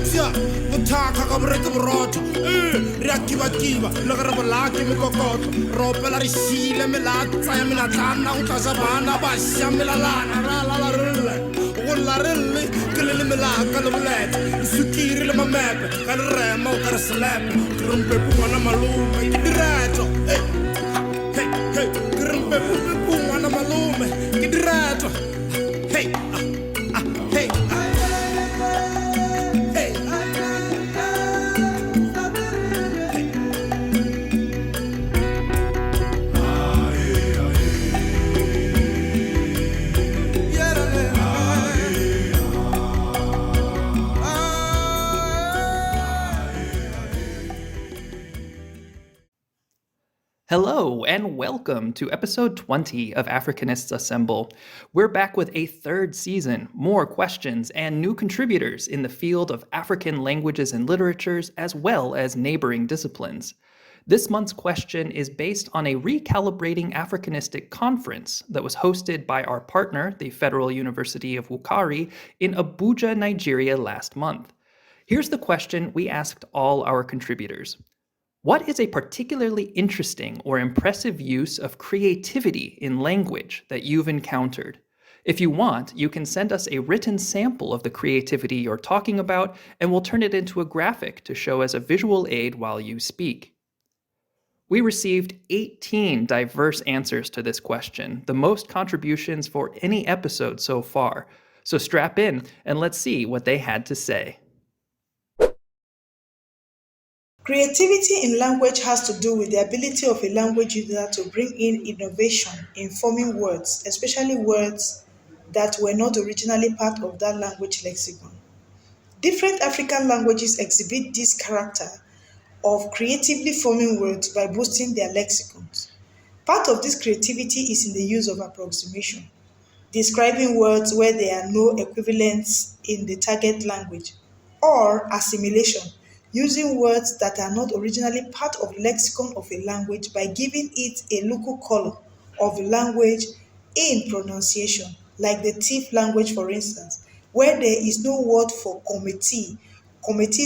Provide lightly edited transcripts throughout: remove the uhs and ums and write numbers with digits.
Utsia, Utaka Gabrek Broto, Rakiba Kiba, Lagabalaki Mikokot, Ropela Risile Melata, Milatana, Utazabana, Bashamilana, Ularille, Kilimela, Calablet, Sukiri Lamamap, Calremo, Carslap, Grumpepuana Malum, Idrato, hey, Grumpepuana Malum, Idrato, hey, hey. Hello and welcome to episode 20 of Afrikanists Assemble. We're back with a third season, more questions, and new contributors in the field of African languages and literatures, as well as neighboring disciplines. This month's question is based on a recalibrating Afrikanistic conference that was hosted by our partner, the Federal University of Wukari, in Abuja, Nigeria last month. Here's the question we asked all our contributors. What is a particularly interesting or impressive use of creativity in language that you've encountered? If you want, you can send us a written sample of the creativity you're talking about, and we'll turn it into a graphic to show as a visual aid while you speak. We received 18 diverse answers to this question, the most contributions for any episode so far. So strap in and let's see what they had to say. Creativity in language has to do with the ability of a language user to bring in innovation in forming words, especially words that were not originally part of that language lexicon. Different African languages exhibit this character of creatively forming words by boosting their lexicons. Part of this creativity is in the use of approximation, describing words where there are no equivalents in the target language, or assimilation, using words that are not originally part of the lexicon of a language by giving it a local color of the language in pronunciation, like the Tiv language, for instance, where there is no word for committee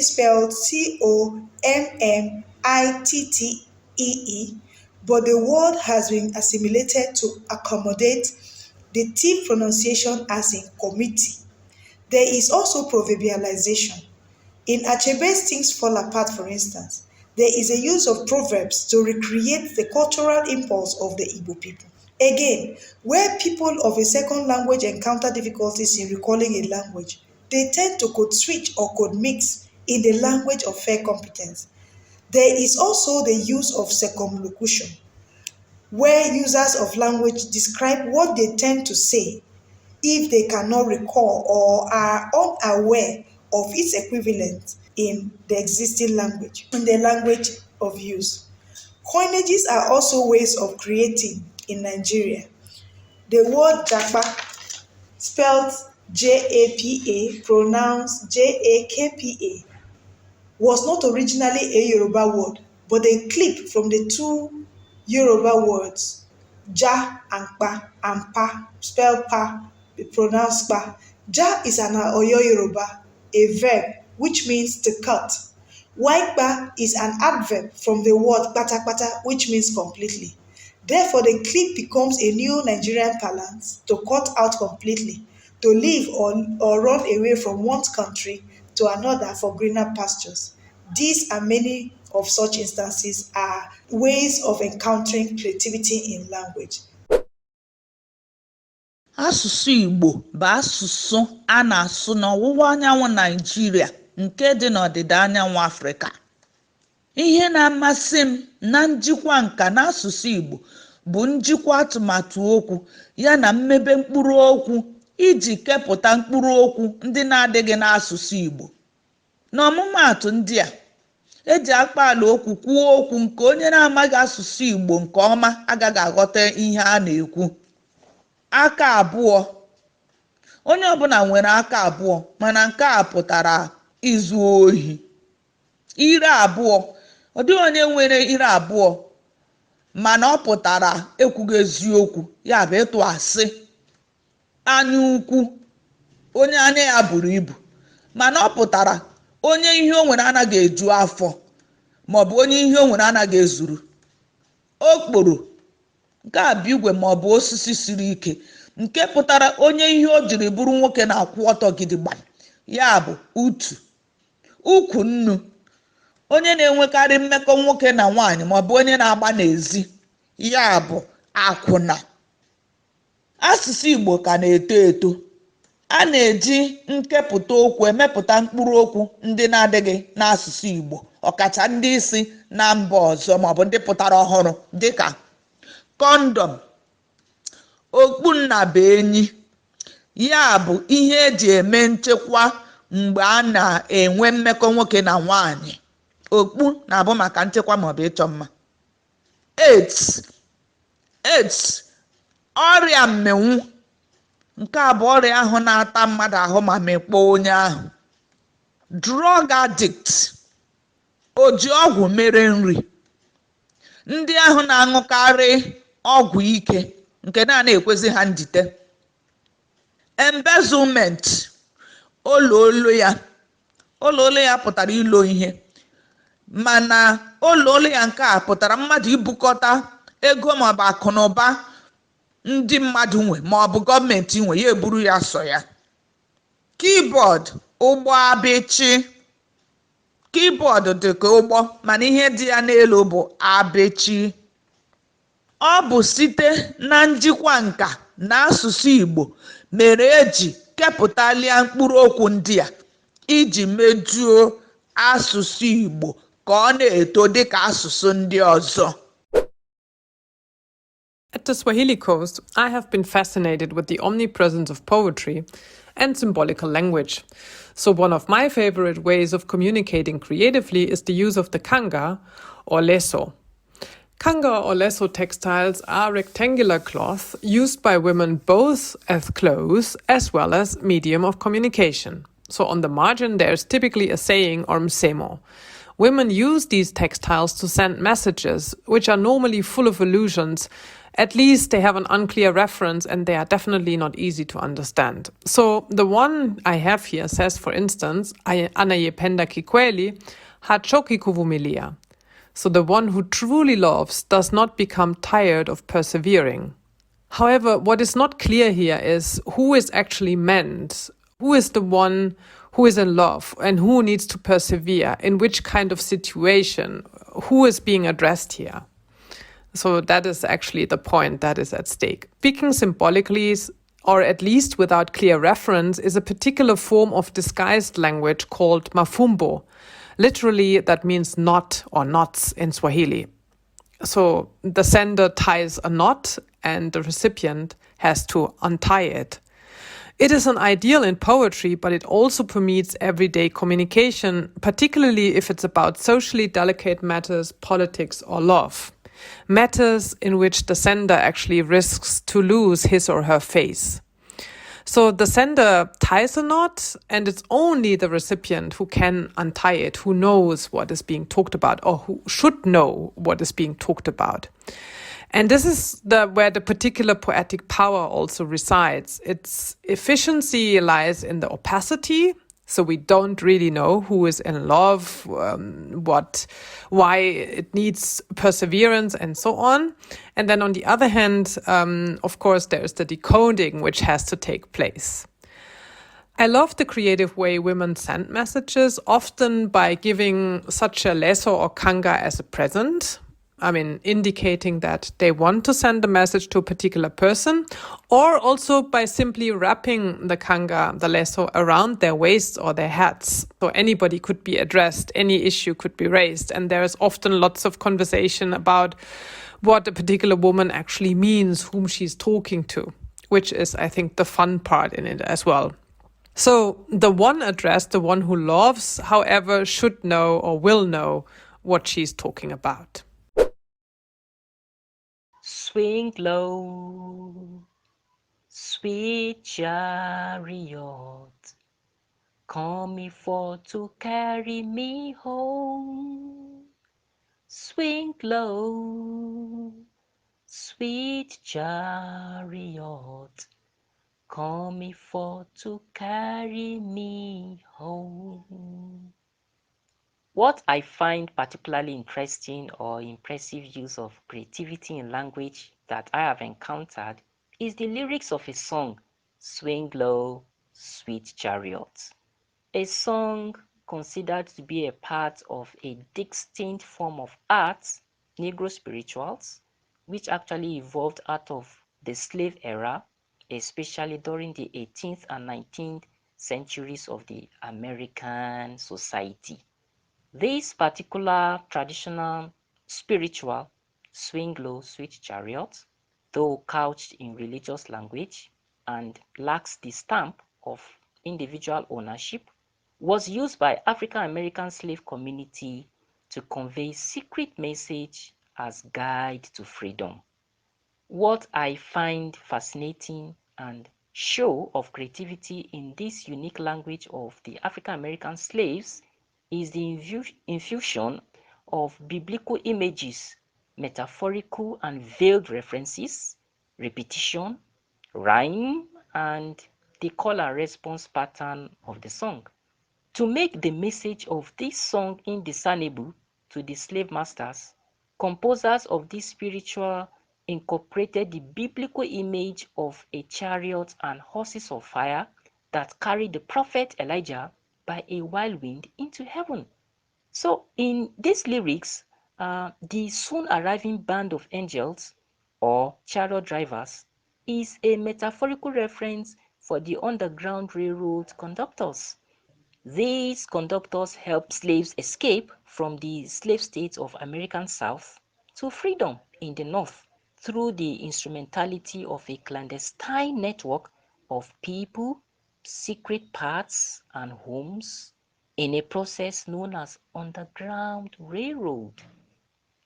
spelled C-O-M-M-I-T-T-E-E, but the word has been assimilated to accommodate the Tiv pronunciation as in committee. There is also proverbialization. In Achebe's Things Fall Apart, for instance, there is a use of proverbs to recreate the cultural impulse of the Igbo people. Again, where people of a second language encounter difficulties in recalling a language, they tend to code switch or code mix in the language of fair competence. There is also the use of circumlocution, where users of language describe what they tend to say if they cannot recall or are unaware of its equivalent in the existing language, in the language of use. Coinages are also ways of creating in Nigeria. The word japa, spelled J-A-P-A, pronounced J-A-K-P-A, was not originally a Yoruba word, but a clip from the two Yoruba words, ja and pa, spelled pa, pronounced pa. Ja is an Oyo Yoruba, a verb which means to cut. Waipa is an adverb from the word patapata, which means completely. Therefore, the clip becomes a new Nigerian parlance to cut out completely, to leave or run away from one country to another for greener pastures. These and many of such instances are ways of encountering creativity in language. Asụsụ Igbo bụ asụsụ a na-asụ n'ọwụwa anyanwụ Naịjirịa nke dị n'ọdịda anyanwụ Afrịka. Ihe na-amasị m na njikwa nka n'asụsụ Igbo bụ njikwa atụmatụ okwu ya na mmebe mkpụrụ okwu iji kepụta mkpụrụ okwu ndị na-adịghị n'asụsụ Igbo. N'ọmụmaatụ ndị a, eji akpaala okwu kwuo okwu nke onye na-amaghị asụsụ Igbo nke ọma agaghị aghọta ihe a na-ekwu. Aka abụọ. Onye ọbụla nwere aka abụọ, mana nke a pụtara izu ohi. Ire abụọ. Ọ dịghị onye nwere ire abụọ, mana ọ pụtara ekwughị eziokwu, ya bụ ịtụ asị. Anya ukwu. Onye anya ya buru ibu, mana ọ pụtara onye ihe o nwere anaghị eju afọ maọbụ onye ihe o nwere anaghị ezuru. Okporo nke a bụ igwe maọbụ osisi siri ike nke pụtara onye ihe o jiri bụrụ nwoke na-akwụ ọtọ gidigbam, ya bụ utu. Ukwu nnu, onye na-enwekarị mmekọ nwoke na nwaanyị maọbụ onye na-agba n'ezi, ya bụ akwụna. Asụsụ Igbo ka na-eto eto. A na-eji nkepụta okwu emepụta mkpụrụ okwu ndị na-adịghị n'asụsụ Igbo, ọkacha ndị isi na mba ọzọ maọbụ ndị pụtara ọhụrụ dịka kọndọm, okpunnabụenyi, ya bụ ihe eji eme nchekwa mgbe a na-enwe mmekọ nwoke na nwaanyị. Okpu na-abụ maka nchekwa maọbụ ịchọ mma. AIDS, ọrịa mminwụ, nke a bụ ọrịa ahụ na-ata mmadụ ahụ ma mekpọọ onye ahụ. Drug addict, oji ọgwụ mere nri, ndị ahụ na-aṅụkarị ọgwụ ike nke na-ekwezi ha njite. Embezzlement, olu ya pụtara ilo ihe, mana olu ya nke a pụtara mmadụ ibukọta ego maọbụ akụ na ụba ndị mmadụ nwe maọbụ gọọmenti nwe ya eburu ya so ya. Keyboard, ụgbọ abịchị. Keyboard dị ka ụgbọ mana ihe dị ya n'elu bụ abịchị. Ọ bụ site na njikwa nka na asụsụ Igbo mere eji kepụtalia mkpụrụ okwu ndị a iji mejuo asụsụ Igbo ka ọ na-eto dịka asụsụ ndị ọzọ. At the Swahili coast, I have been fascinated with the omnipresence of poetry and symbolical language. So one of my favorite ways of communicating creatively is the use of the kanga or leso. Kanga or leso textiles are rectangular cloth used by women both as clothes as well as medium of communication. So on the margin there's typically a saying or msemo. Women use these textiles to send messages which are normally full of allusions. At least they have an unclear reference and they are definitely not easy to understand. So the one I have here says, for instance, anayependa kikweli hachoki kuvumilia. So the one who truly loves does not become tired of persevering. However, what is not clear here is who is actually meant. Who is the one who is in love and who needs to persevere? In which kind of situation? Who is being addressed here? So that is actually the point that is at stake. Speaking symbolically, or at least without clear reference, is a particular form of disguised language called mafumbo. Literally, that means knot or knots in Swahili. So the sender ties a knot and the recipient has to untie it. It is an ideal in poetry, but it also permeates everyday communication, particularly if it's about socially delicate matters, politics, or love. Matters in which the sender actually risks to lose his or her face. So the sender ties a knot, and it's only the recipient who can untie it, who knows what is being talked about, or who should know what is being talked about. And this is where the particular poetic power also resides. Its efficiency lies in the opacity. So we don't really know who is in love, why it needs perseverance and so on. And then on the other hand, of course, there's the decoding which has to take place. I love the creative way women send messages, often by giving such a leso or kanga as a present. I mean, indicating that they want to send a message to a particular person, or also by simply wrapping the kanga, the leso, around their waists or their hats. So anybody could be addressed, any issue could be raised, and there is often lots of conversation about what a particular woman actually means, whom she's talking to, which is, I think, the fun part in it as well. So the one addressed, the one who loves, however, should know or will know what she's talking about. Swing low, sweet chariot, coming for to carry me home. Swing low, sweet chariot, coming for to carry me home. What I find particularly interesting or impressive use of creativity in language that I have encountered is the lyrics of a song, Swing Low, Sweet Chariot. A song considered to be a part of a distinct form of art, Negro spirituals, which actually evolved out of the slave era, especially during the 18th and 19th centuries of the American society. This particular traditional spiritual swing low, sweet chariot, though couched in religious language and lacks the stamp of individual ownership, was used by African American slave community to convey secret message as guide to freedom. What I find fascinating and show of creativity in this unique language of the African American slaves is the infusion of biblical images, metaphorical and veiled references, repetition, rhyme, and the call and response pattern of the song. To make the message of this song indiscernible to the slave masters, composers of this spiritual incorporated the biblical image of a chariot and horses of fire that carried the prophet Elijah by a wild wind into heaven. So in these lyrics, the soon arriving band of angels or chariot drivers is a metaphorical reference for the Underground Railroad conductors. These conductors helped slaves escape from the slave states of American South to freedom in the North through the instrumentality of a clandestine network of people, secret paths, and homes in a process known as Underground Railroad.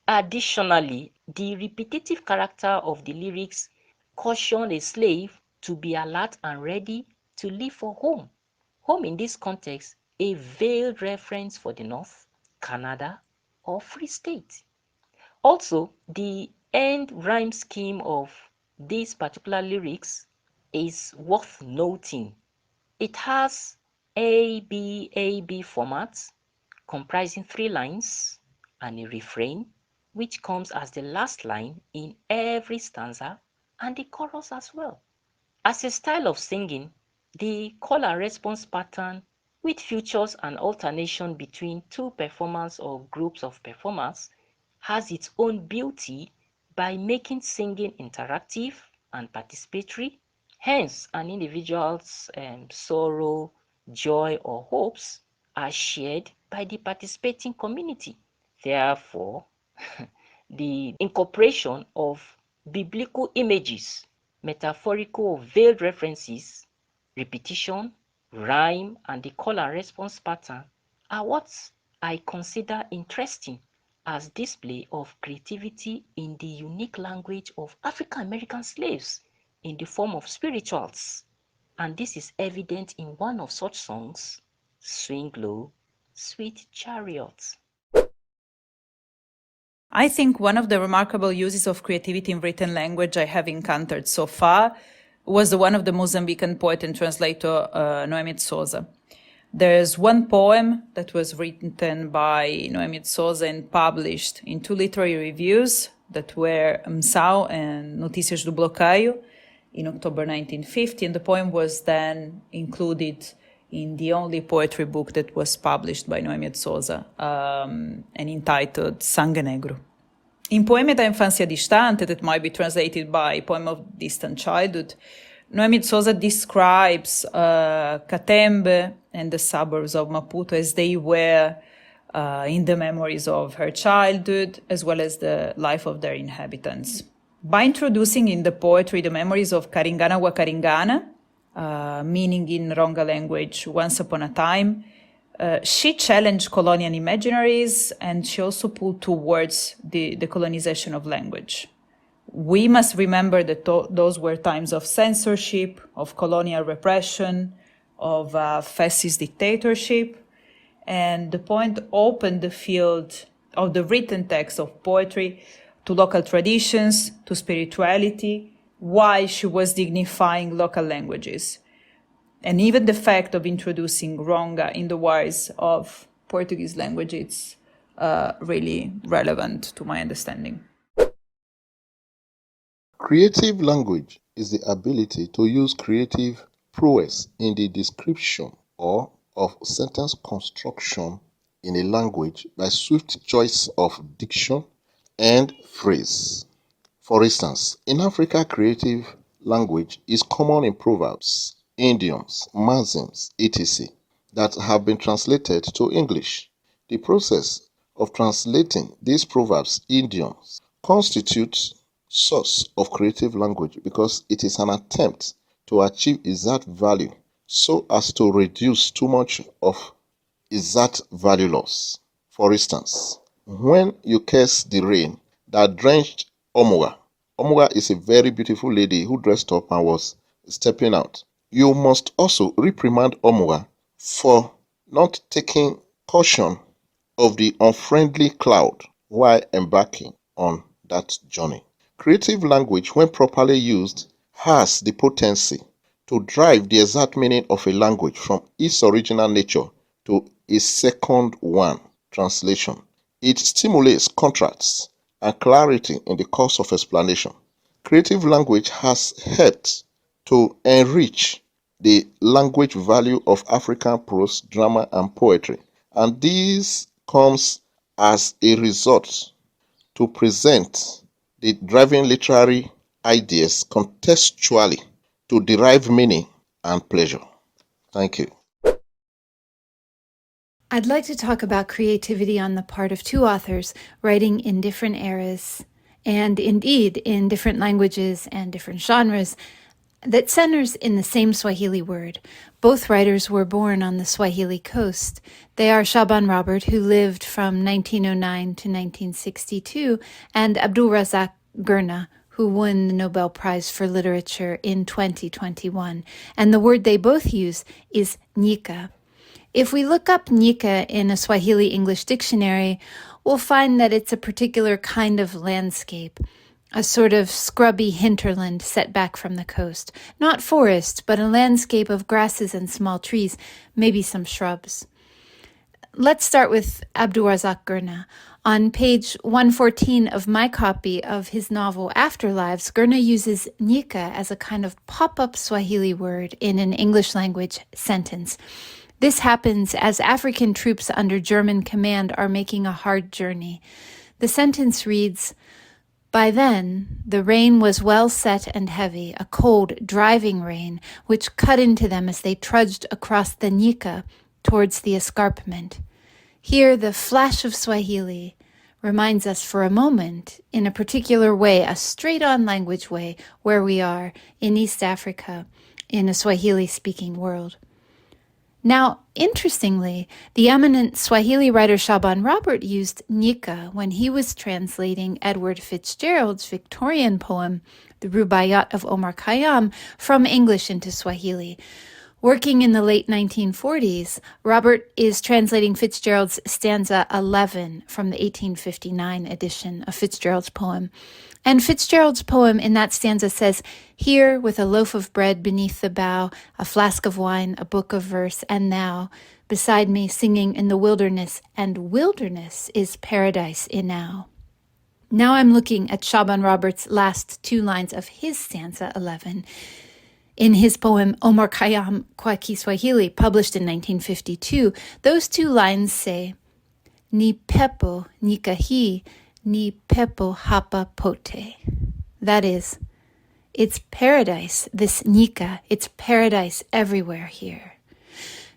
Additionally, the repetitive character of the lyrics caution a slave to be alert and ready to leave for home. Home in this context, a veiled reference for the North, Canada, or Free State. Also, the end rhyme scheme of these particular lyrics is worth noting. It has A-B format comprising 3 lines and a refrain, which comes as the last line in every stanza and the chorus as well. As a style of singing, the call and response pattern, which features an alternation between 2 performers or groups of performers, has its own beauty by making singing interactive and participatory. Hence, an individual's sorrow, joy, or hopes are shared by the participating community. Therefore, the incorporation of biblical images, metaphorical or veiled references, repetition, rhyme, and the call and response pattern are what I consider interesting as display of creativity in the unique language of African American slaves in the form of spirituals. And this is evident in one of such songs, Swing Low, Sweet Chariot. I think one of the remarkable uses of creativity in written language I have encountered so far was the one of the Mozambican poet and translator Noémia de Sousa. There's one poem that was written by Noémia de Sousa and published in 2 literary reviews that were Msao and Notícias do Bloqueio in October 1950, and the poem was then included in the only poetry book that was published by Noémia de Sousa, and entitled Sangue Negro. In Poema da infância distante, that might be translated by Poem of Distant Childhood, Noémia de Sousa describes Catembe and the suburbs of Maputo as they were in the memories of her childhood, as well as the life of their inhabitants. By introducing in the poetry the memories of Karingana wa Karingana, meaning in Ronga language, once upon a time, she challenged colonial imaginaries, and she also pulled towards the colonization of language. We must remember that those were times of censorship, of colonial repression, of fascist dictatorship, and the poet opened the field of the written text of poetry to local traditions, to spirituality, while she was dignifying local languages. And even the fact of introducing Ronga in the wise of Portuguese language, it's really relevant to my understanding. Creative language is the ability to use creative prowess in the description or of sentence construction in a language by swift choice of diction and phrase. For instance, in Africa, creative language is common in proverbs, idioms, maxims, etc. that have been translated to English. The process of translating these proverbs, idioms, constitutes source of creative language because it is an attempt to achieve exact value so as to reduce too much of exact value loss. For instance, when you curse the rain that drenched Omuga, Omuga is a very beautiful lady who dressed up and was stepping out. You must also reprimand Omuga for not taking caution of the unfriendly cloud while embarking on that journey. Creative language, when properly used, has the potency to drive the exact meaning of a language from its original nature to a second one translation. It stimulates contrasts and clarity in the course of explanation. Creative language has helped to enrich the language value of African prose, drama, and poetry, and this comes as a result to present the driving literary ideas contextually to derive meaning and pleasure. Thank you. I'd like to talk about creativity on the part of two authors writing in different eras and indeed in different languages and different genres that centers in the same Swahili word. Both writers were born on the Swahili coast. They are Shaban Robert, who lived from 1909 to 1962, and Abdulrazak Gurnah, who won the Nobel Prize for Literature in 2021. And the word they both use is nyika. If we look up nyika in a Swahili English dictionary, we'll find that it's a particular kind of landscape, a sort of scrubby hinterland set back from the coast. Not forest, but a landscape of grasses and small trees, maybe some shrubs. Let's start with Abdulrazak Gurnah. On page 114 of my copy of his novel Afterlives, Gurnah uses nyika as a kind of pop-up Swahili word in an English language sentence. This happens as African troops under German command are making a hard journey. The sentence reads, "By then, the rain was well set and heavy, a cold, driving rain, which cut into them as they trudged across the nyika towards the escarpment." Here, the flash of Swahili reminds us for a moment, in a particular way, a straight-on language way, where we are in East Africa, in a Swahili-speaking world. Now, interestingly, the eminent Swahili writer Shaban Robert used nyika when he was translating Edward Fitzgerald's Victorian poem, The Rubaiyat of Omar Khayyam, from English into Swahili. Working in the late 1940s, Robert is translating Fitzgerald's stanza 11 from the 1859 edition of Fitzgerald's poem. And Fitzgerald's poem in that stanza says, "Here, with a loaf of bread beneath the bough, a flask of wine, a book of verse, and thou, beside me singing in the wilderness, and wilderness is paradise enow." Now I'm looking at Shaban Robert's last two lines of his stanza 11. In his poem Omar Khayyam kwa Kiswahili, published in 1952, those two lines say, "Ni pepo nyika hii, ni pepo hapa pote." That is, it's paradise, this nyika, it's paradise everywhere here.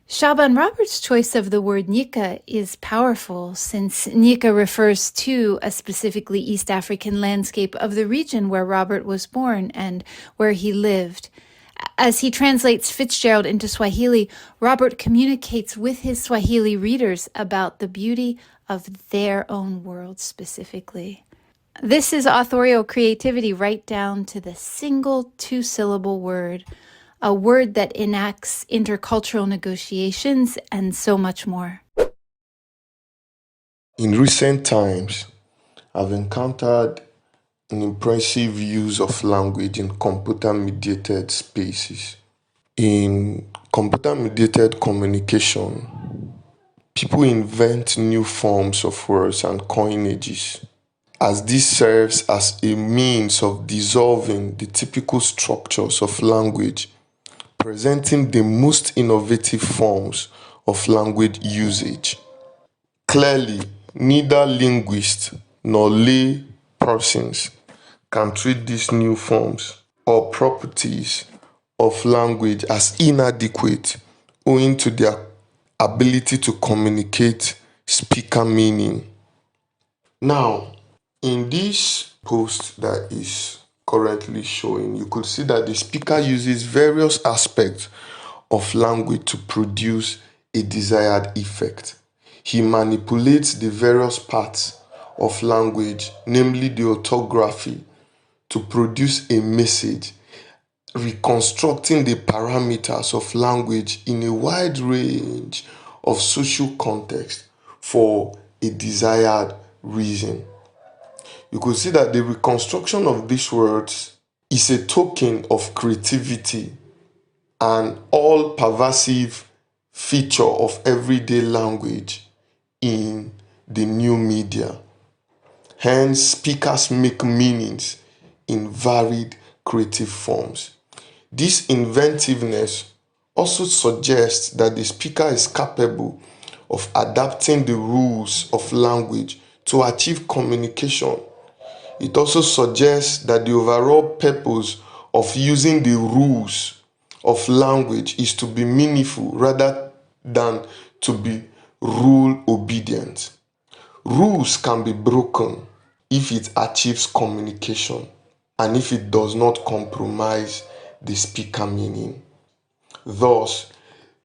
Shaban Robert's choice of the word nyika is powerful, since nyika refers to a specifically East African landscape of the region where Robert was born and where he lived. As he translates Fitzgerald into Swahili, Robert communicates with his Swahili readers about the beauty of their own world specifically. This is authorial creativity right down to the single two-syllable word, a word that enacts intercultural negotiations and so much more. In recent times, I've encountered an impressive use of language in computer-mediated spaces. In computer-mediated communication, people invent new forms of words and coinages, as this serves as a means of dissolving the typical structures of language, presenting the most innovative forms of language usage. Clearly, neither linguists nor lay persons can treat these new forms or properties of language as inadequate owing to their ability to communicate speaker meaning. Now, in this post that is currently showing, you could see that the speaker uses various aspects of language to produce a desired effect. He manipulates the various parts of language, namely the orthography, to produce a message, reconstructing the parameters of language in a wide range of social context for a desired reason. You could see that the reconstruction of these words is a token of creativity and all pervasive feature of everyday language in the new media. Hence, speakers make meanings in varied creative forms. This inventiveness also suggests that the speaker is capable of adapting the rules of language to achieve communication. It also suggests that the overall purpose of using the rules of language is to be meaningful rather than to be rule obedient. Rules can be broken if it achieves communication and if it does not compromise the speaker meaning. Thus,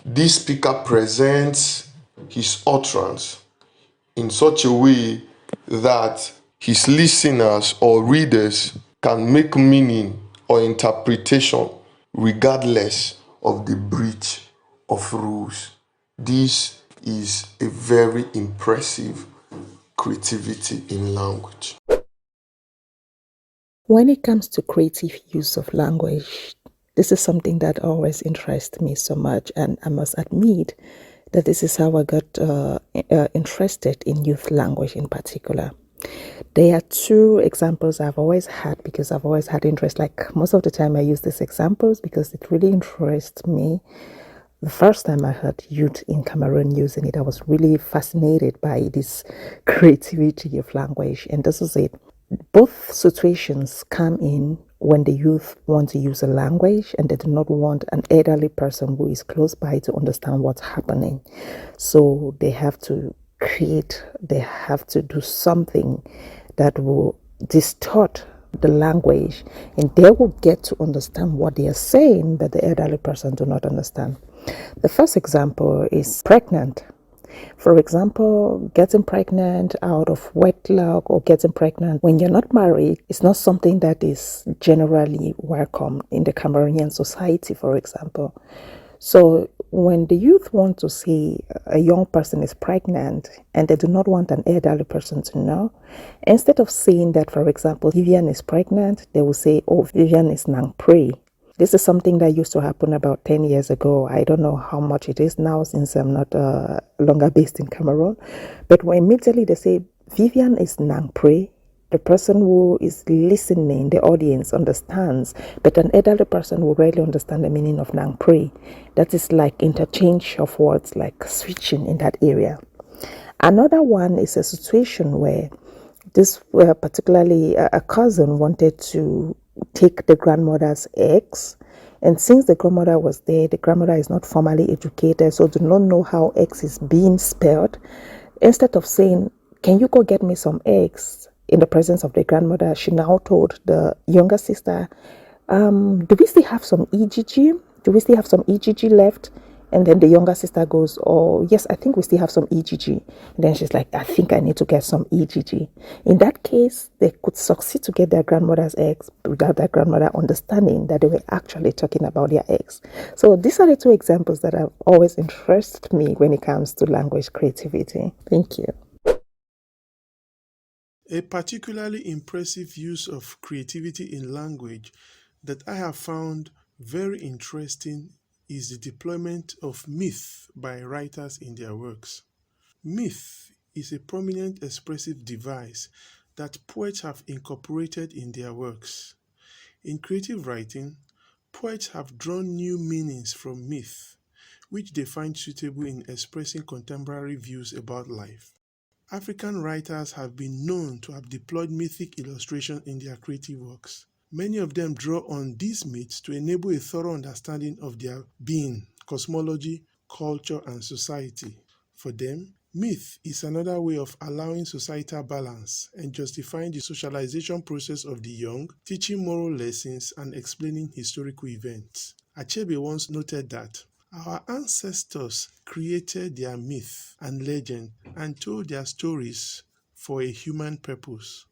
this speaker presents his utterance in such a way that his listeners or readers can make meaning or interpretation regardless of the breach of rules. This is a very impressive creativity in language. When it comes to creative use of language, this is something that always interests me so much, and I must admit that this is how I got interested in youth language in particular. There are two examples I've always had because I've always had interest. Like most of the time I use these examples because it really interests me. The first time I heard youth in Cameroon using it, I was really fascinated by this creativity of language. And this is it. Both situations come in when the youth want to use a language and they do not want an elderly person who is close by to understand what's happening. So they have to they have to do something that will distort the language, and they will get to understand what they are saying, but the elderly person do not understand. The first example is pregnant. For example, getting pregnant out of wedlock or getting pregnant when you're not married is not something that is generally welcome in the Cameroonian society, for example. So when the youth want to see a young person is pregnant and they do not want an elderly person to know, instead of saying that, for example, Vivian is pregnant, they will say, oh, Vivian is nang pre. This is something that used to happen about 10 years ago. I don't know how much it is now since I'm not longer based in Cameroon. But when immediately they say Vivian is nang pre, the person who is listening, the audience understands, but an elderly person will rarely understand the meaning of nang pre. That is like interchange of words, like switching in that area. Another one is a situation where this particularly a cousin wanted to take the grandmother's eggs, and since the grandmother was there, the grandmother is not formally educated, so do not know how eggs is being spelled. Instead of saying, can you go get me some eggs in the presence of the grandmother, she now told the younger sister, do we still have some EGG? Do we still have some EGG left? And then the younger sister goes, oh, yes, I think we still have some EGG. And then she's like, I think I need to get some EGG. In that case, they could succeed to get their grandmother's eggs without their grandmother understanding that they were actually talking about their eggs. So these are the two examples that have always interested me when it comes to language creativity. Thank you. A particularly impressive use of creativity in language that I have found very interesting is the deployment of myth by writers in their works. Myth is a prominent expressive device that poets have incorporated in their works. In creative writing, poets have drawn new meanings from myth, which they find suitable in expressing contemporary views about life. African writers have been known to have deployed mythic illustration in their creative works. Many of them draw on these myths to enable a thorough understanding of their being, cosmology, culture, and society. For them, myth is another way of allowing societal balance and justifying the socialization process of the young, teaching moral lessons, and explaining historical events. Achebe once noted that our ancestors created their myth and legend and told their stories for a human purpose.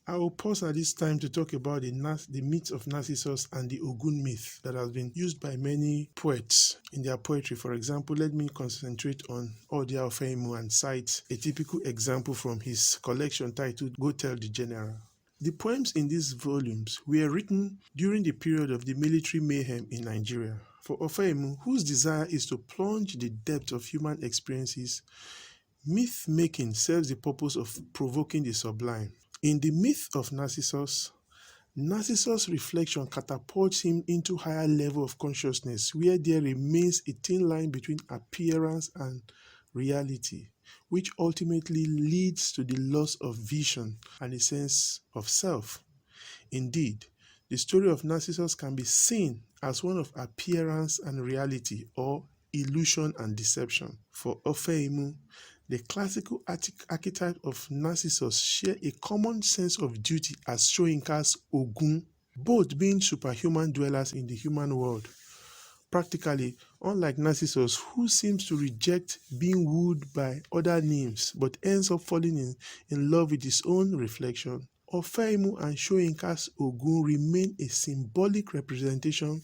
I will pause at this time to talk about the myth of Narcissus and the Ogun myth that has been used by many poets in their poetry. For example, let me concentrate on Odia Ofeimu and cite a typical example from his collection titled Go Tell the General. The poems in these volumes were written during the period of the military mayhem in Nigeria. For Ofeimu, whose desire is to plunge the depth of human experiences, myth-making serves the purpose of provoking the sublime. In the myth of Narcissus, Narcissus' reflection catapults him into a higher level of consciousness where there remains a thin line between appearance and reality, which ultimately leads to the loss of vision and a sense of self. Indeed, the story of Narcissus can be seen as one of appearance and reality, or illusion and deception. For Ofeimu, the classical archetype of Narcissus share a common sense of duty as Soyinka's Ogun, both being superhuman dwellers in the human world. Practically, unlike Narcissus, who seems to reject being wooed by other nymphs but ends up falling in love with his own reflection, Ofeimu and Soyinka's Ogun remain a symbolic representation,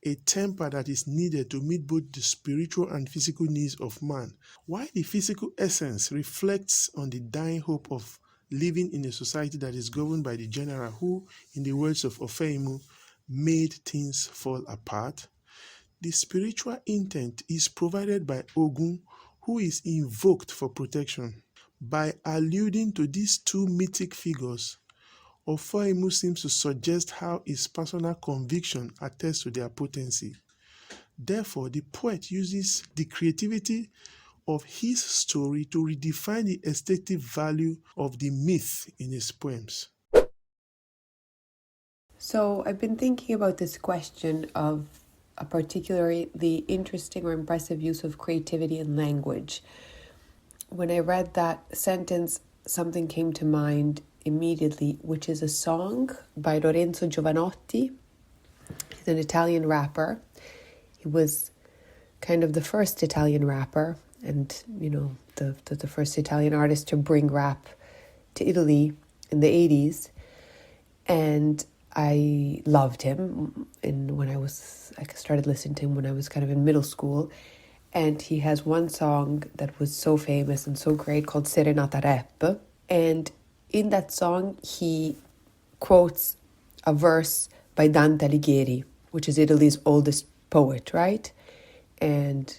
a temper that is needed to meet both the spiritual and physical needs of man, while the physical essence reflects on the dying hope of living in a society that is governed by the general who, in the words of Ofeimu, made things fall apart. The spiritual intent is provided by Ogun, who is invoked for protection. By alluding to these two mythic figures, Ofeimu seems to suggest how his personal conviction attests to their potency. Therefore, the poet uses the creativity of his story to redefine the aesthetic value of the myth in his poems. So I've been thinking about this question of particularly the interesting or impressive use of creativity in language. When I read that sentence, something came to mind immediately, which is a song by Lorenzo Giovanotti. He's an Italian rapper. He was kind of the first Italian rapper and, the first Italian artist to bring rap to Italy in the 80s. And I loved him I started listening to him when I was kind of in middle school. And he has one song that was so famous and so great called Serenata Rap. And in that song, he quotes a verse by Dante Alighieri, which is Italy's oldest poet, right? And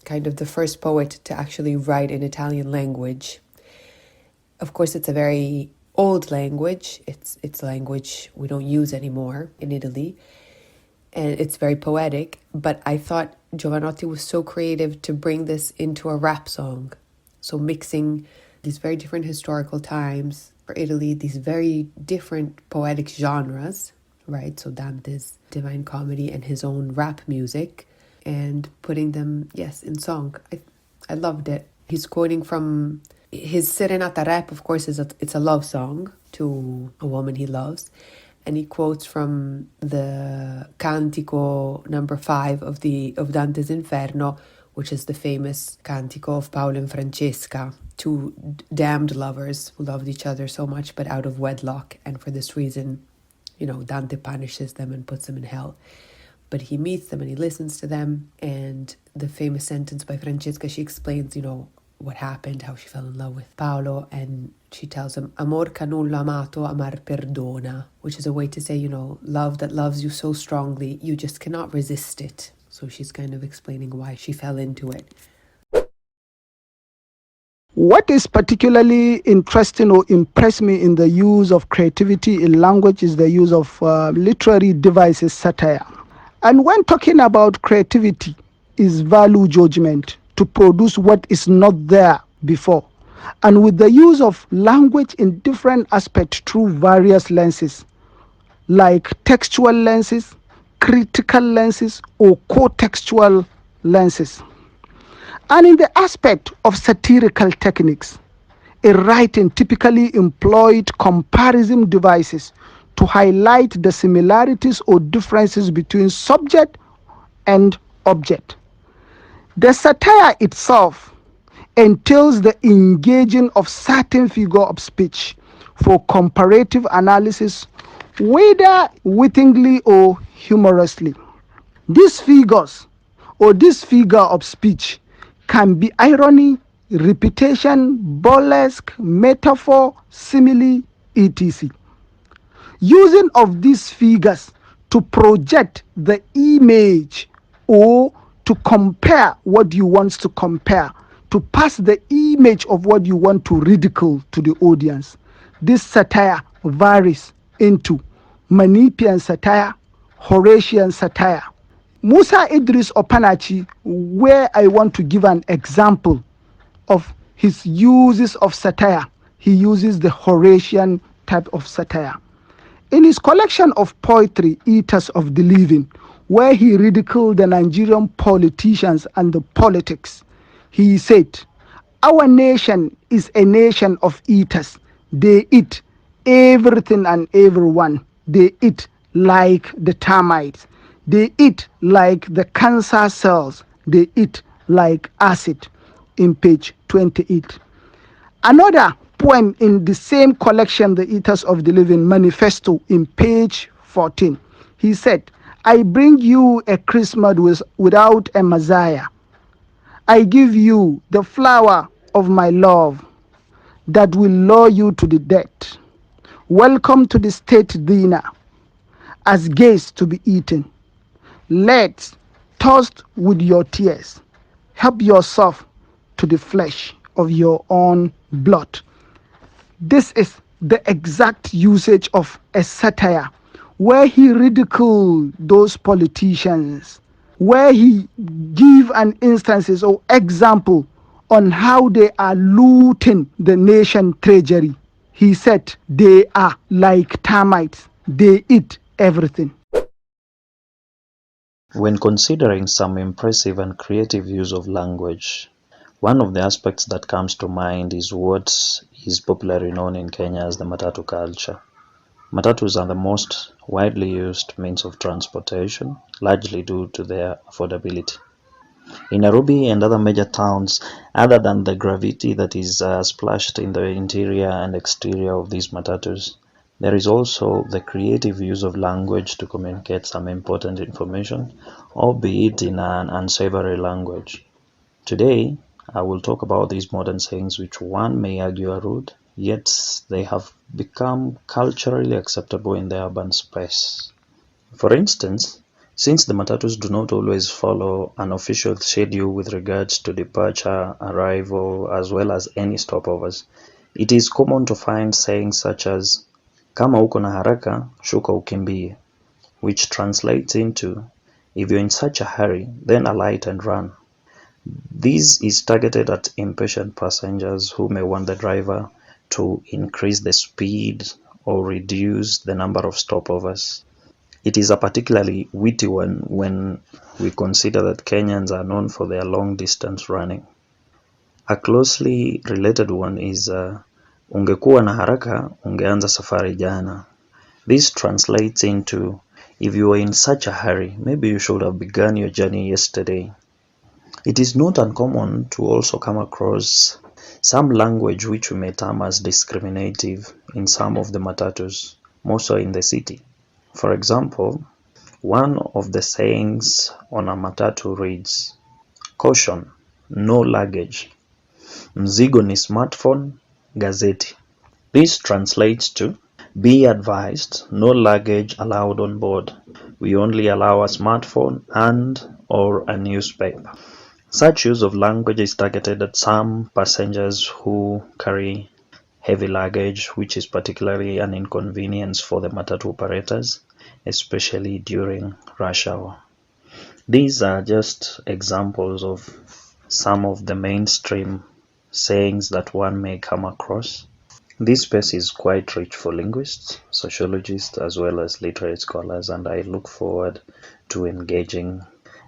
kind of the first poet to actually write in Italian language. Of course, it's a very old language. It's a language we don't use anymore in Italy. And it's very poetic. But I thought Giovanotti was so creative to bring this into a rap song. So mixing these very different historical times for Italy, these very different poetic genres, right? So Dante's Divine Comedy and his own rap music, and putting them, in song. I loved it. He's quoting from his Serenata Rap, of course, it's a love song to a woman he loves. And he quotes from the Cantico number 5 of Dante's Inferno, which is the famous Cantico of Paolo and Francesca, two damned lovers who loved each other so much but out of wedlock, and for this reason, Dante punishes them and puts them in hell. But he meets them and he listens to them, and the famous sentence by Francesca, she explains, what happened, how she fell in love with Paolo, and she tells him, amor che nulla amato, amar perdona, which is a way to say, love that loves you so strongly, you just cannot resist it. So she's kind of explaining why she fell into it. What is particularly interesting or impressed me in the use of creativity in language is the use of literary devices, satire. And when talking about creativity, is value judgment to produce what is not there before. And with the use of language in different aspects through various lenses, like textual lenses, critical lenses, or co-textual lenses. And in the aspect of satirical techniques, in writing typically employed comparison devices to highlight the similarities or differences between subject and object. The satire itself entails the engaging of certain figure of speech for comparative analysis, whether wittingly or humorously. These figures or this figure of speech can be irony, repetition, burlesque, metaphor, simile, etc. Using of these figures to project the image or to compare what you want to compare, to pass the image of what you want to ridicule to the audience. This satire varies into Manichaean satire, Horatian satire. Musa Idris Opanachi, where I want to give an example of his uses of satire, he uses the Horatian type of satire. In his collection of poetry, Eaters of the Living, where he ridiculed the Nigerian politicians and the politics, he said, "Our nation is a nation of eaters. They eat everything and everyone. They eat like the termites. They eat like the cancer cells. They eat like acid," in page 28. Another poem in the same collection, The Eaters of the Living Manifesto, in page 14. He said, "I bring you a Christmas without a Messiah. I give you the flower of my love that will lure you to the dead. Welcome to the state dinner as guests to be eaten. Let's toast with your tears. Help yourself to the flesh of your own blood." This is the exact usage of a satire where he ridiculed those politicians, where he give an instances or example on how they are looting the nation treasury. He said they are like termites, they eat everything. When considering some impressive and creative use of language, one of the aspects that comes to mind is what is popularly known in Kenya as the matatu culture. Matatus are the most widely used means of transportation, largely due to their affordability. In Nairobi and other major towns, other than the graffiti that is splashed in the interior and exterior of these matatus, there is also the creative use of language to communicate some important information, albeit in an unsavory language. Today, I will talk about these modern sayings which one may argue are rude, yet they have become culturally acceptable in the urban space. For instance, since the matatus do not always follow an official schedule with regards to departure, arrival, as well as any stopovers, it is common to find sayings such as "Kama uko na haraka, shuka ukimbie," which translates into "If you're in such a hurry, then alight and run." This is targeted at impatient passengers who may want the driver to increase the speed or reduce the number of stopovers. It is a particularly witty one when we consider that Kenyans are known for their long distance running. A closely related one is ungekuwa na haraka ungeanza safari jana. This translates into if you were in such a hurry, maybe you should have begun your journey yesterday. It is not uncommon to also come across some language which we may term as discriminative in some of the matatus, more so in the city. For example, one of the sayings on a matatu reads, "Caution, no luggage. Mzigo ni smartphone, gazeti." This translates to, "Be advised, no luggage allowed on board. We only allow a smartphone and or a newspaper." Such use of language is targeted at some passengers who carry heavy luggage, which is particularly an inconvenience for the matatu operators, especially during rush hour. These are just examples of some of the mainstream sayings that one may come across. This space is quite rich for linguists, sociologists, as well as literary scholars, and I look forward to engaging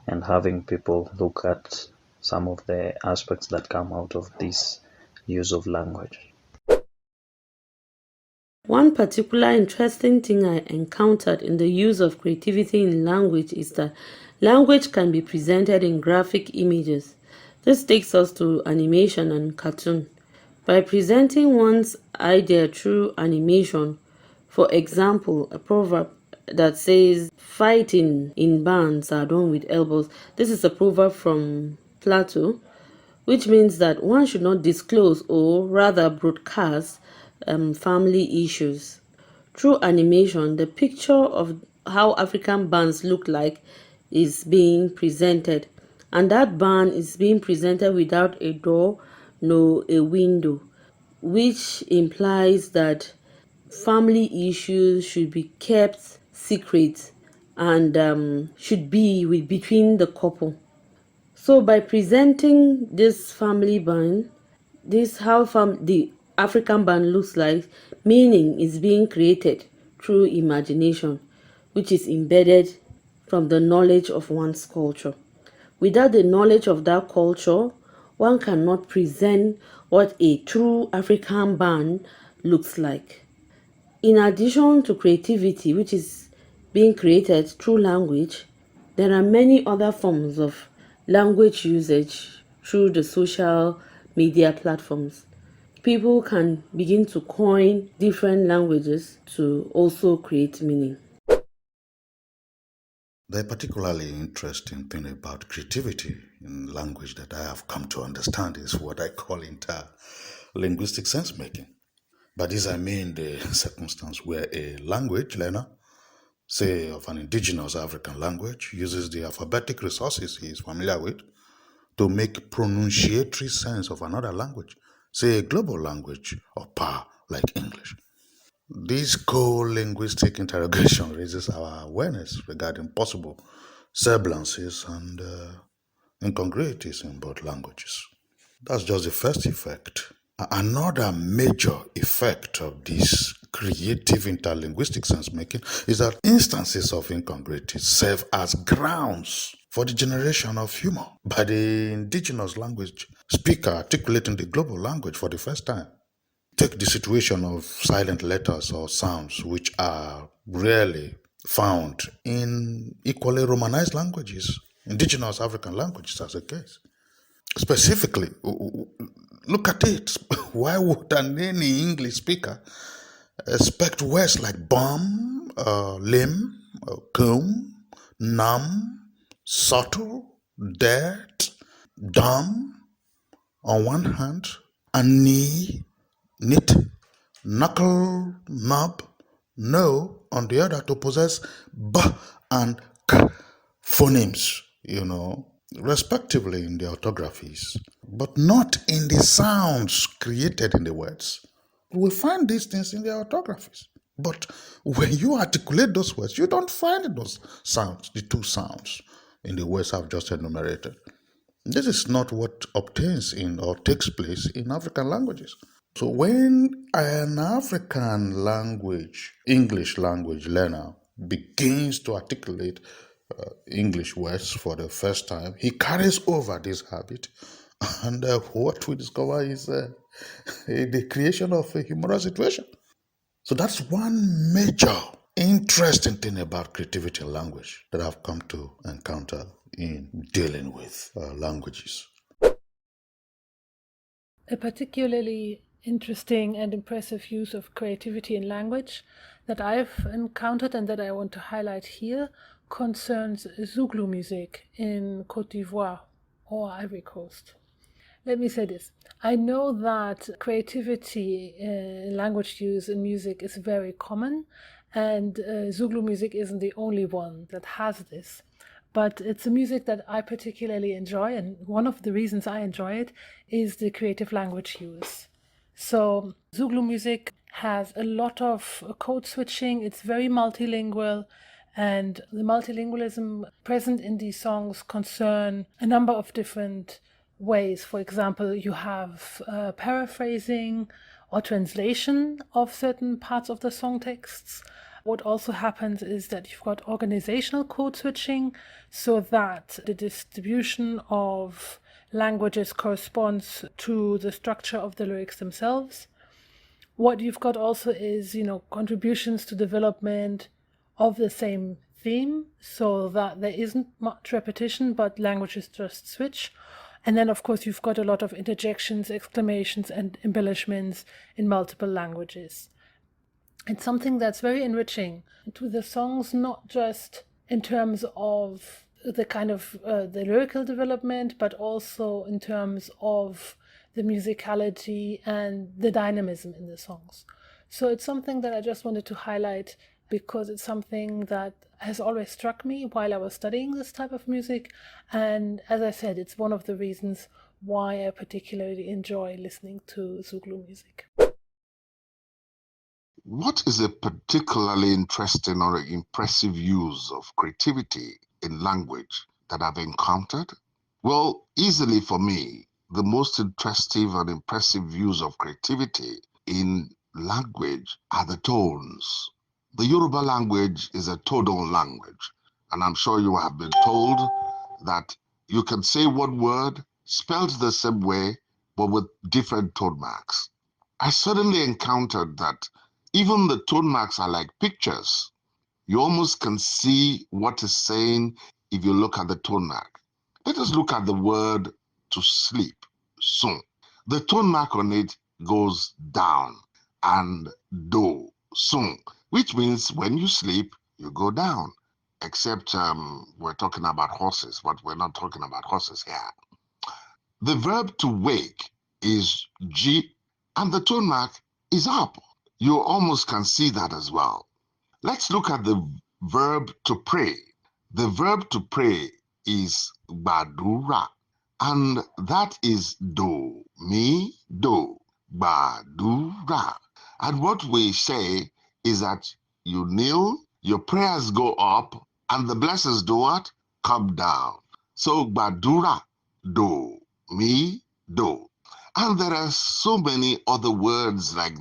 and having people look at some of the aspects that come out of this use of language. One particular interesting thing I encountered in the use of creativity in language is that language can be presented in graphic images. This takes us to animation and cartoon. By presenting one's idea through animation, for example, a proverb that says, "Fighting in bands are done with elbows." This is a proverb from Plato, which means that one should not disclose or rather broadcast family issues. Through animation, the picture of how African bands look like is being presented, and that band is being presented without a door nor a window, which implies that family issues should be kept secret and should be between the couple. So by presenting this family band, this how the African band looks like, meaning is being created through imagination, which is embedded from the knowledge of one's culture. Without the knowledge of that culture, one cannot present what a true African band looks like. In addition to creativity, which is being created through language, there are many other forms of language usage through the social media platforms. People can begin to coin different languages to also create meaning. The particularly interesting thing about creativity in language that I have come to understand is what I call linguistic sense making. By this I mean the circumstance where a language learner, say of an indigenous African language, uses the alphabetic resources he is familiar with to make pronunciatory sense of another language, say a global language of power like English. This co-linguistic interrogation raises our awareness regarding possible semblances and incongruities in both languages. That's just the first effect. Another major effect of this creative interlinguistic sense-making is that instances of incongruity serve as grounds for the generation of humor by the indigenous language speaker articulating the global language for the first time. Take the situation of silent letters or sounds which are rarely found in equally Romanized languages, indigenous African languages as a case. Specifically, look at it. Why would any English speaker expect words like bomb, limb, comb, numb, subtle, dirt, dumb on one hand, and knee, knit, knuckle, knob, no on the other to possess b and k phonemes, respectively in the orthographies, but not in the sounds created in the words. We find these things in the orthographies. But when you articulate those words, you don't find those sounds, the two sounds in the words I've just enumerated. This is not what obtains in or takes place in African languages. So when an African language, English language learner begins to articulate English words for the first time, he carries over this habit, and what we discover is the creation of a humorous situation. So that's one major interesting thing about creativity in language that I've come to encounter in dealing with languages. A particularly interesting and impressive use of creativity in language that I've encountered and that I want to highlight here concerns Zouglou music in Côte d'Ivoire or Ivory Coast. Let me say this. I know that creativity in language use in music is very common, and Zouglou music isn't the only one that has this. but it's a music that I particularly enjoy, and one of the reasons I enjoy it is the creative language use. So Zulu music has a lot of code switching, it's very multilingual, and the multilingualism present in these songs concern a number of different ways. For example, you have paraphrasing or translation of certain parts of the song texts. What also happens is that you've got organizational code switching, so that the distribution of languages corresponds to the structure of the lyrics themselves. What you've got also is, contributions to development of the same theme, so that there isn't much repetition, but languages just switch. And then, of course, you've got a lot of interjections, exclamations, and embellishments in multiple languages. It's something that's very enriching to the songs, not just in terms of the kind of the lyrical development, but also in terms of the musicality and the dynamism in the songs. So it's something that I just wanted to highlight because it's something that has always struck me while I was studying this type of music. And as I said, it's one of the reasons why I particularly enjoy listening to Zulu music. What is a particularly interesting or impressive use of creativity in language that I've encountered? Well, easily for me, the most interesting and impressive use of creativity in language are the tones. The Yoruba language is a tonal language, and I'm sure you have been told that you can say one word spelled the same way, but with different tone marks. I suddenly encountered that even the tone marks are like pictures. You almost can see what is saying if you look at the tone mark. Let us look at the word to sleep, sun. The tone mark on it goes down, and do, sun, which means when you sleep, you go down. Except we're talking about horses, but we're not talking about horses here. The verb to wake is G, and the tone mark is up. You almost can see that as well. Let's look at the verb to pray. The verb to pray is gbadura, and that is do, mi, do, gbadura. And what we say is that you kneel, your prayers go up, and the blessings do what? Come down. So gbadura, do, mi, do. And there are so many other words like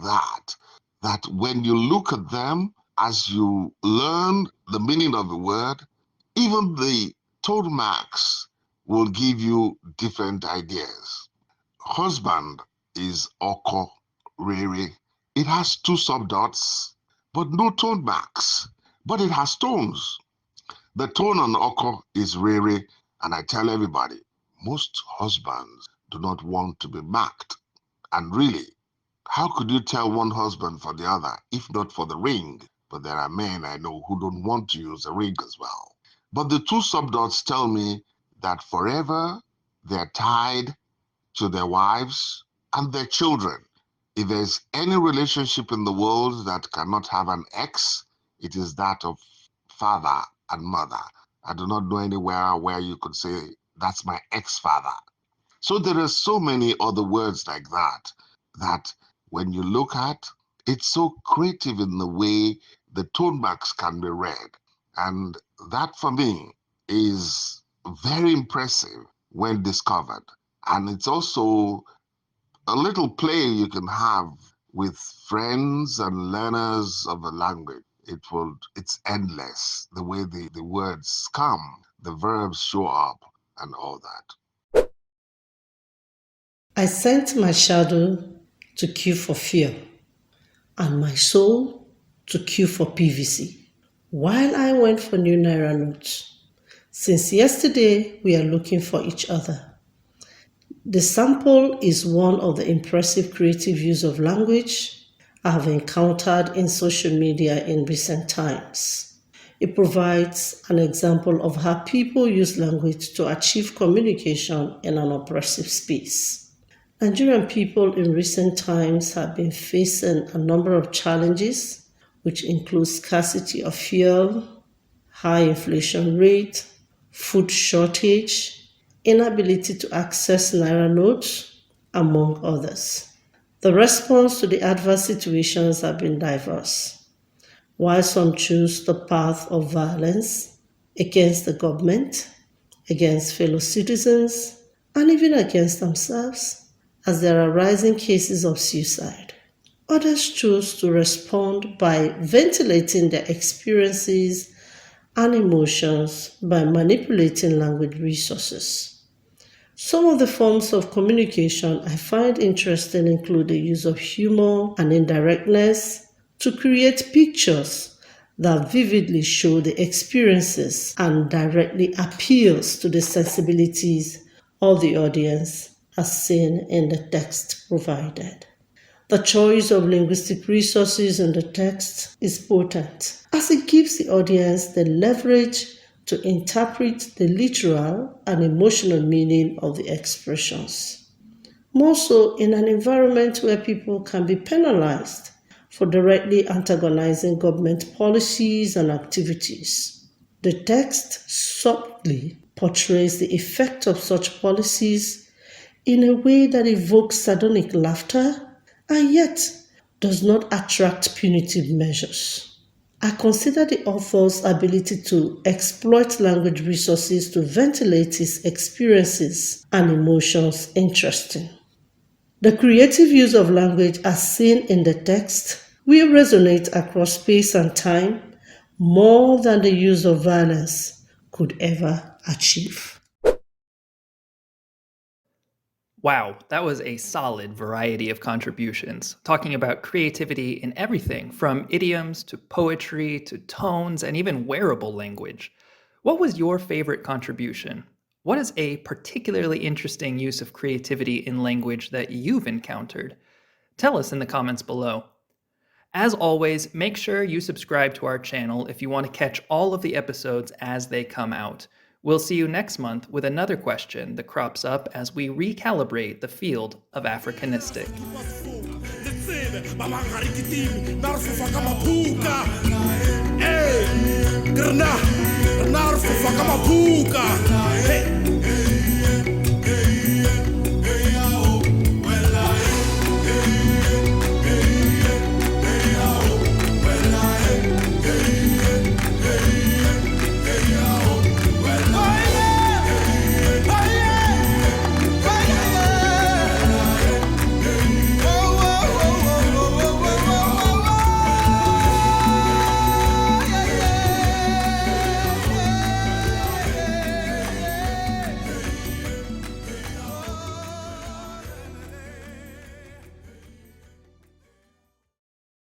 that when you look at them, as you learn the meaning of the word, even the tone marks will give you different ideas. Husband is oko, rere. It has two subdots, but no tone marks, but it has tones. The tone on oko is rere, and I tell everybody, most husbands do not want to be marked. And really, how could you tell one husband for the other, if not for the ring? But there are men I know who don't want to use the ring as well. But the two subdots tell me that forever they're tied to their wives and their children. If there's any relationship in the world that cannot have an X, it is that of father and mother. I do not know anywhere where you could say, that's my ex-father. So there are so many other words like that when you look at, it's so creative in the way the tone marks can be read. And that for me is very impressive when discovered. And it's also a little play you can have with friends and learners of a language. It's endless, the way the words come, the verbs show up, and all that. I sent my shadow to queue for fear, and my soul to queue for PVC, while I went for new Naira notes. Since yesterday, we are looking for each other. The sample is one of the impressive creative use of language I have encountered in social media in recent times. It provides an example of how people use language to achieve communication in an oppressive space. Nigerian people in recent times have been facing a number of challenges, which include scarcity of fuel, high inflation rate, food shortage, inability to access naira notes, among others. The response to the adverse situations have been diverse. While some choose the path of violence against the government, against fellow citizens, and even against themselves, as there are rising cases of suicide. Others choose to respond by ventilating their experiences and emotions by manipulating language resources. Some of the forms of communication I find interesting include the use of humor and indirectness to create pictures that vividly show the experiences and directly appeals to the sensibilities of the audience as seen in the text provided. The choice of linguistic resources in the text is potent, as it gives the audience the leverage to interpret the literal and emotional meaning of the expressions. More so in an environment where people can be penalized for directly antagonizing government policies and activities. The text subtly portrays the effect of such policies in a way that evokes sardonic laughter and yet does not attract punitive measures. I consider the author's ability to exploit language resources to ventilate his experiences and emotions interesting. The creative use of language as seen in the text will resonate across space and time more than the use of violence could ever achieve. Wow, that was a solid variety of contributions, talking about creativity in everything from idioms to poetry to tones and even wearable language. What was your favorite contribution? What is a particularly interesting use of creativity in language that you've encountered? Tell us in the comments below. As always, make sure you subscribe to our channel if you want to catch all of the episodes as they come out. We'll see you next month with another question that crops up as we recalibrate the field of Afrikanistic. Hey,